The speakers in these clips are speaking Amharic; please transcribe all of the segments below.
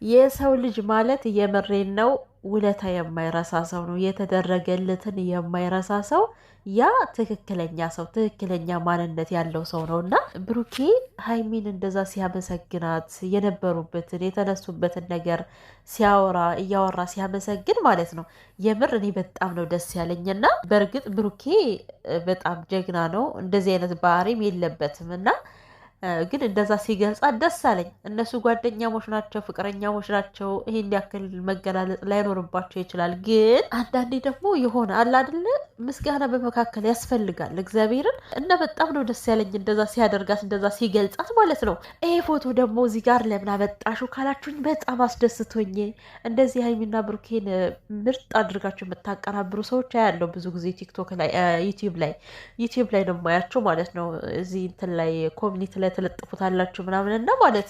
የሰው ልጅ ማለት የምሬን ነው ውለታ የማይረሳ ሰው ነው። የተደረገለትን የማይረሳ ሰው ያ ትክክለኛ ሰው ትክክለኛ ማንነት ያለው ሰው ነው። እና ብሩኬ ሀይሚን እንደዛ ሲያመሰግናት የነበሩበትን የተነሱበትን ነገር እያወራ ሲያመሰግን ማለት ነው። የምር እኔ በጣም ነው ደስ ያለኝና በእርግጥ ብሩኬ በጣም ጀግና ነው። እንደዚህ አይነት ባህሪም የለበትም እና ግን እንደዛ ሲገልጻት ደስ አለኝ። እነሱ ጓደኛሞች ናቸው፣ ፍቅረኛሞች ናቸው። ይሄን ያክል መገላለጽ ላይኖርባቸው ይችላል። ግን አንዳንዴ ደግሞ የሆነ አለ አይደለ ምስጋና በመካከል ያስፈልጋል እግዚአብሔርን እና በጣም ነው ደስ ያለኝ እንደዛ ሲያደርጋት እንደዛ ሲገልጻት ማለት ነው። ይሄ ፎቶ ደግሞ እዚህ ጋር ለምን አመጣሹ ካላችሁኝ በጣም አስደስቶኝ። እንደዚህ ሀይሚና ብሩኬን ምርጥ አድርጋችሁ የምታቀናብሩ ሰዎች ያለው ብዙ ጊዜ ቲክቶክ ላይ ዩቲዩብ ላይ ነው የማያቸው ማለት ነው። እዚህ እንትን ላይ ኮሚኒቲ ላይ ተለጥፉታላችሁ ምናምን እና ማለት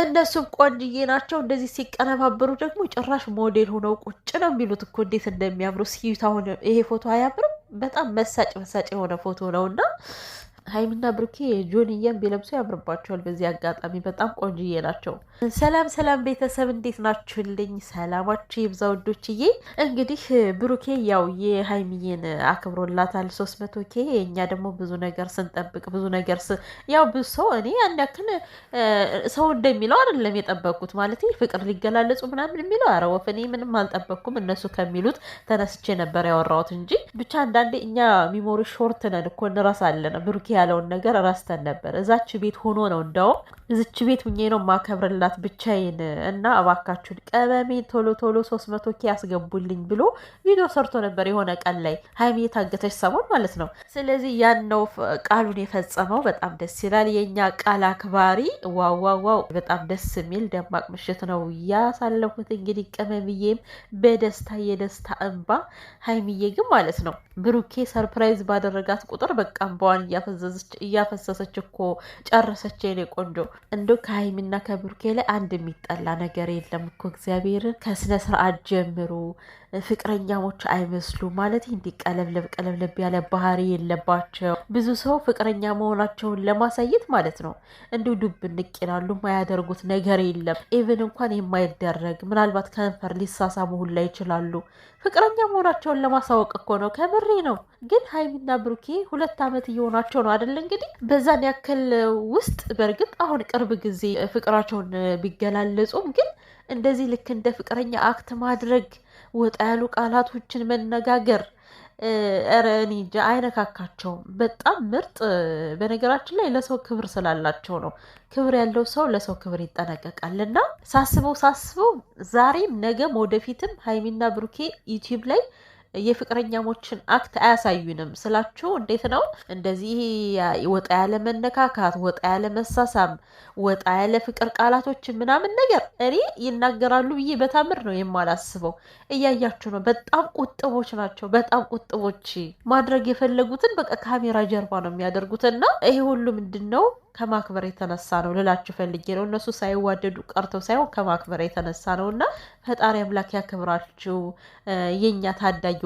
እነሱም ቆንጅዬ ናቸው። እንደዚህ ሲቀነባበሩ ደግሞ ጭራሽ ሞዴል ሆነው ቁጭ ነው የሚሉት እኮ እንዴት እንደሚያምሩ ሲዩት። አሁን ይሄ ፎቶ አያምርም? በጣም መሳጭ የሆነ ፎቶ ነው እና ሀይሚና ብሩኬ ጆንየን ቢለብሱ ያምርባቸዋል። በዚህ አጋጣሚ በጣም ቆንጅዬ ናቸው። ሰላም ቤተሰብ እንዴት ናችሁልኝ? ሰላማችሁ ይብዛ ውዶችዬ። እንግዲህ ብሩኬ ያው የሀይሚዬን አክብሮላታል 300K። እኛ ደግሞ ብዙ ነገር ስንጠብቅ ብዙ ነገር ያው ብዙ ሰው እኔ ያን ያክል ሰው እንደሚለው አይደለም የጠበቅኩት ማለት ፍቅር ሊገላለጹ ምናምን የሚለው ኧረ ወፍ እኔ ምንም አልጠበቅኩም። እነሱ ከሚሉት ተነስቼ ነበር ያወራሁት እንጂ ብቻ አንዳንዴ እኛ ሚሞሪ ሾርት ነን እኮ እንረሳለን። ብሩኬ ያለውን ነገር ረስተን ነበር። እዛች ቤት ሆኖ ነው እንደውም እዚች ቤት ሁኜ ነው ማከብርላት ብቻዬን እና እባካችሁን ቀበሜ ቶሎ 300K ያስገቡልኝ ብሎ ቪዲዮ ሰርቶ ነበር የሆነ ቀን ላይ ሀይሚ የታገተች ሰሞን ማለት ነው። ስለዚህ ያን ነው ቃሉን የፈጸመው። በጣም ደስ ይላል። የእኛ ቃል አክባሪ ዋው በጣም ደስ የሚል ደማቅ ምሽት ነው ያሳለፉት። እንግዲህ ቅመምዬም የደስታ እንባ ሀይሚዬ ግን ማለት ነው ብሩኬ ሰርፕራይዝ ባደረጋት ቁጥር በቃ እንባዋን እያፈሰሰች እኮ ጨረሰች። የኔ ቆንጆ እንዶ ከሀይሚና ከብሩኬ ላይ አንድ የሚጠላ ነገር የለም እኮ እግዚአብሔርን። ከስነ ስርዓት ጀምሮ ፍቅረኛሞች አይመስሉ ማለት እንዲህ ቀለብለብ ያለ ባህሪ የለባቸው። ብዙ ሰው ፍቅረኛ መሆናቸውን ለማሳየት ማለት ነው እንዲሁ ዱብ ንቅ ይላሉ። የማያደርጉት ነገር የለም። ኢቭን እንኳን የማይደረግ ምናልባት ከንፈር ሊሳሳሙ ሁላ ይችላሉ። ፍቅረኛ መሆናቸውን ለማሳወቅ እኮ ነው። ከምሬ ነው። ግን ሀይሚና ብሩኬ 2 ዓመት እየሆናቸው ነው አይደል? እንግዲህ በዛን ያክል ውስጥ በእርግጥ አሁን ቅርብ ጊዜ ፍቅራቸውን ቢገላለጹም ግን እንደዚህ ልክ እንደ ፍቅረኛ አክት ማድረግ፣ ወጣ ያሉ ቃላቶችን መነጋገር ኧረ እኔ እንጃ አይነካካቸውም። በጣም ምርጥ። በነገራችን ላይ ለሰው ክብር ስላላቸው ነው። ክብር ያለው ሰው ለሰው ክብር ይጠነቀቃል። እና ሳስበው ዛሬም ነገም ወደፊትም ሀይሚና ብሩኬ ዩቲዩብ ላይ የፍቅረኛሞችን አክት አያሳዩንም ስላችሁ እንዴት ነው እንደዚህ ወጣ ያለ መነካካት፣ ወጣ ያለ መሳሳም፣ ወጣ ያለ ፍቅር ቃላቶችን ምናምን ነገር እኔ ይናገራሉ ብዬ በታምር ነው የማላስበው። እያያችሁ ነው። በጣም ቁጥቦች ናቸው። በጣም ቁጥቦች ማድረግ የፈለጉትን በቃ ካሜራ ጀርባ ነው የሚያደርጉትና ይሄ ሁሉ ምንድን ነው ከማክበር የተነሳ ነው ልላችሁ ፈልጌ ነው። እነሱ ሳይዋደዱ ቀርተው ሳይሆን ከማክበር የተነሳ ነው። እና ፈጣሪ አምላክ ያክብራችሁ የኛ ታዳጊዎች።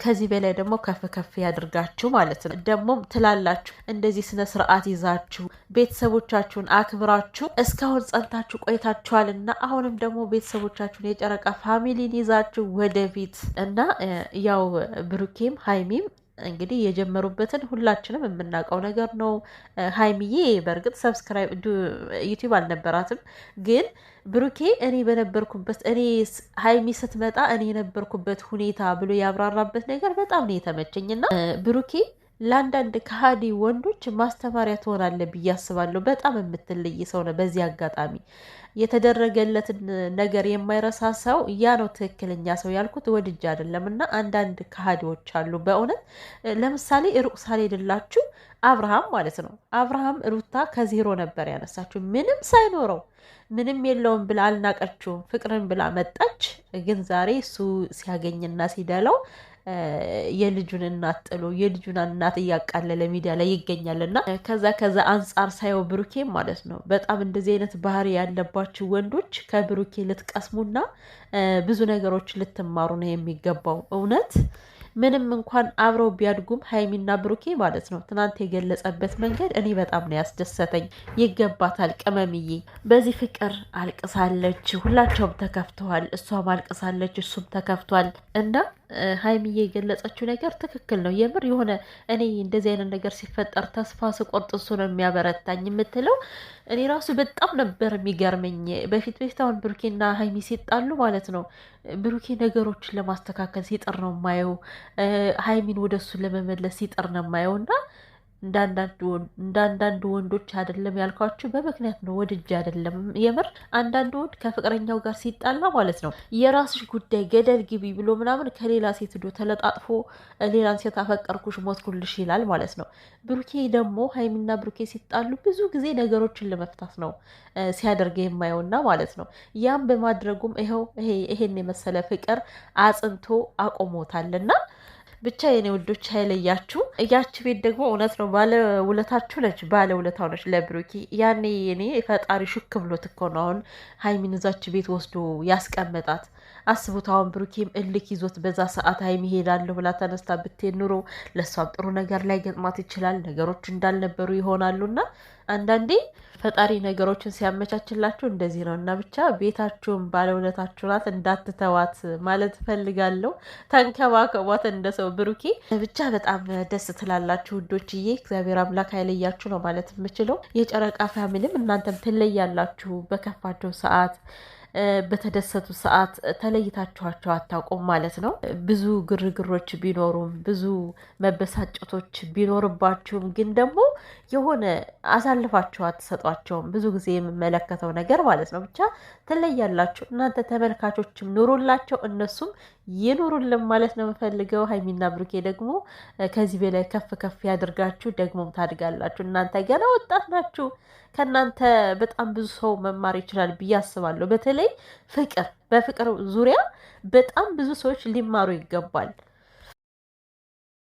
ከዚህ በላይ ደግሞ ከፍ ያድርጋችሁ ማለት ነው። ደግሞም ትላላችሁ እንደዚህ ስነ ስርዓት ይዛችሁ ቤተሰቦቻችሁን አክብራችሁ እስካሁን ጸንታችሁ ቆይታችኋል እና አሁንም ደግሞ ቤተሰቦቻችሁን የጨረቃ ፋሚሊን ይዛችሁ ወደፊት እና ያው ብሩኬም ሀይሚም እንግዲህ የጀመሩበትን ሁላችንም የምናውቀው ነገር ነው። ሀይሚዬ በእርግጥ ሰብስክራይብ ዩቲዩብ አልነበራትም፣ ግን ብሩኬ እኔ ሀይሚ ስትመጣ እኔ የነበርኩበት ሁኔታ ብሎ ያብራራበት ነገር በጣም ነው የተመቸኝና ብሩኬ ለአንዳንድ ከሃዲ ወንዶች ማስተማሪያ ትሆናለህ ብዬ አስባለሁ። በጣም የምትለይ ሰው ነው። በዚህ አጋጣሚ የተደረገለትን ነገር የማይረሳ ሰው ያ ነው ትክክለኛ ሰው ያልኩት ወድጄ አይደለም። እና አንዳንድ ከሃዲዎች አሉ በእውነት ለምሳሌ ሩቅ ሳልሄድላችሁ አብርሃም ማለት ነው። አብርሃም ሩታ ከዜሮ ነበር ያነሳችሁ ምንም ሳይኖረው ምንም የለውም ብላ አልናቀችውም። ፍቅርን ብላ መጣች። ግን ዛሬ እሱ ሲያገኝና ሲደለው የልጁን እናት ጥሎ የልጁን እናት እያቃለለ ሚዲያ ላይ ይገኛል። እና ከዛ አንጻር ሳየው ብሩኬ ማለት ነው በጣም እንደዚህ አይነት ባህሪ ያለባችሁ ወንዶች ከብሩኬ ልትቀስሙና ብዙ ነገሮች ልትማሩ ነው የሚገባው። እውነት ምንም እንኳን አብረው ቢያድጉም ሀይሚና ብሩኬ ማለት ነው ትናንት የገለጸበት መንገድ እኔ በጣም ነው ያስደሰተኝ። ይገባታል ቅመምዬ። በዚህ ፍቅር አልቅሳለች፣ ሁላቸውም ተከፍተዋል። እሷም አልቅሳለች፣ እሱም ተከፍቷል። እና ሀይሚዬ የገለጸችው ነገር ትክክል ነው። የምር የሆነ እኔ እንደዚህ አይነት ነገር ሲፈጠር ተስፋ ስቆርጥ እሱ ነው የሚያበረታኝ የምትለው እኔ ራሱ በጣም ነበር የሚገርመኝ። በፊት አሁን ብሩኬና ሀይሚ ሲጣሉ ማለት ነው ብሩኬ ነገሮችን ለማስተካከል ሲጥር ነው የማየው፣ ሀይሚን ወደሱ ለመመለስ ሲጥር ነው የማየው እና እንዳንዳንድ ወንዶች አይደለም ያልኳችሁ በምክንያት ነው፣ ወድጄ አይደለም። የምር አንዳንድ ወንድ ከፍቅረኛው ጋር ሲጣላ ማለት ነው የራስሽ ጉዳይ ገደል ግቢ ብሎ ምናምን ከሌላ ሴት ዶ ተለጣጥፎ ሌላን ሴት አፈቀርኩሽ ሞትኩልሽ ይላል ማለት ነው። ብሩኬ ደግሞ ሀይሚና ብሩኬ ሲጣሉ ብዙ ጊዜ ነገሮችን ለመፍታት ነው ሲያደርገ የማየውና ማለት ነው። ያም በማድረጉም ይሄን የመሰለ ፍቅር አጽንቶ አቆሞታልና ብቻ የኔ ውዶች አይለያችሁ። እያች ቤት ደግሞ እውነት ነው ባለውለታችሁ ነች፣ ባለውለታው ነች ለብሩኬ። ያኔ እኔ ፈጣሪ ሹክ ብሎት እኮ ነው አሁን ሀይሚን እዛች ቤት ወስዶ ያስቀመጣት። አስቡት አሁን ብሩኬም እልክ ይዞት በዛ ሰዓት ሀይሚ ሄዳለሁ ብላ ተነስታ ብትሄድ ኑሮ ለእሷም ጥሩ ነገር ላይ ገጥማት ይችላል። ነገሮች እንዳልነበሩ ይሆናሉና አንዳንዴ ፈጣሪ ነገሮችን ሲያመቻችላችሁ እንደዚህ ነው። እና ብቻ ቤታችሁን ባለውለታችሁ ናት፣ እንዳትተዋት ማለት እፈልጋለሁ። ተንከባከቧት እንደ ሰው ብሩኬ። ብቻ በጣም ደስ ትላላችሁ ውዶችዬ። እግዚአብሔር አምላክ አይለያችሁ ነው ማለት የምችለው። የጨረቃ ፋሚሊም እናንተም ትለያላችሁ በከፋቸው ሰዓት በተደሰቱ ሰዓት ተለይታችኋቸው አታውቁም ማለት ነው። ብዙ ግርግሮች ቢኖሩም ብዙ መበሳጨቶች ቢኖርባችሁም ግን ደግሞ የሆነ አሳልፋችሁ አትሰጧቸውም። ብዙ ጊዜ የምመለከተው ነገር ማለት ነው። ብቻ ትለያላችሁ እናንተ ተመልካቾችም ኑሩላቸው፣ እነሱም ይኑሩልን ማለት ነው የምፈልገው። ሀይሚና ብሩኬ ደግሞ ከዚህ በላይ ከፍ ከፍ ያድርጋችሁ፣ ደግሞም ታድጋላችሁ። እናንተ ገና ወጣት ናችሁ። ከእናንተ በጣም ብዙ ሰው መማር ይችላል ብዬ አስባለሁ። በተለይ በፍቅር ዙሪያ በጣም ብዙ ሰዎች ሊማሩ ይገባል።